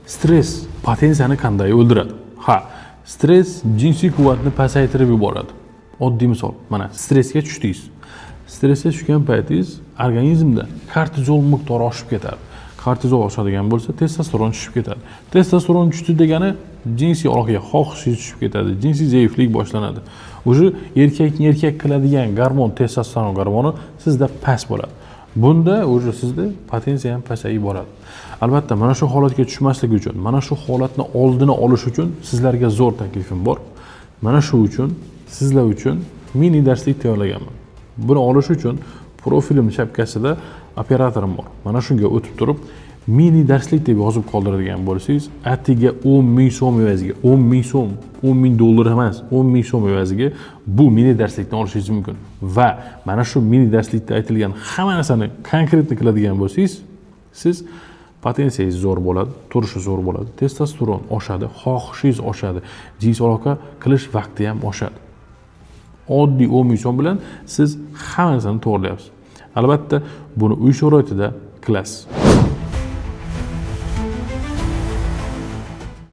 Stress potensiyani qanday o'ldiradi? Ha, stress jinsiy quvvatni pasaytirib yuboradi. Oddiy misol, mana stressga tushdingiz. Stressga tushgan paytingiz organizmda kortizol miqdori oshib ketadi. Kortizol oshadigan bo'lsa, testosteron tushib ketadi. Testosteron tushdi degani jinsiy aloqaga xohishingiz tushib ketadi. Jinsiy zaiflik boshlanadi. O'sha erkakni erkak qiladigan gormon, testosteron gormoni sizda past bo'ladi. Bunda o'sha sizda potensiya ham pasayib boradi. Albatta, mana shu holatga tushmaslik uchun, mana shu holatni oldini olish uchun sizlarga zo'r taklifim bor. Mana shu uchun sizlar uchun mini darslik tayyorlaganman. Buni olish uchun profilim shapkasida operatorim bor. Mana shunga o'tib turib, mini darslik deb yozib qoldiradigan bo'lsangiz, atiga 10 ming so'm evaziga, 10 ming so'm, 10 ming dollar emas, 10 ming so'm evaziga bu mini darslikni olishingiz mumkin. Va mana shu mini darslikda aytilgan hamma narsani konkretni qiladigan bo'lsangiz, siz potensiyangiz zo'r bo'ladi, turishi zo'r bo'ladi, testosteron oshadi, xohishingiz oshadi, jinsiy aloqa qilish vaqti ham oshadi. Oddiy 10 ming so'm bilan siz hamma narsani to'g'rilayapsiz. Albatta, buni uy sharoitida qilasiz.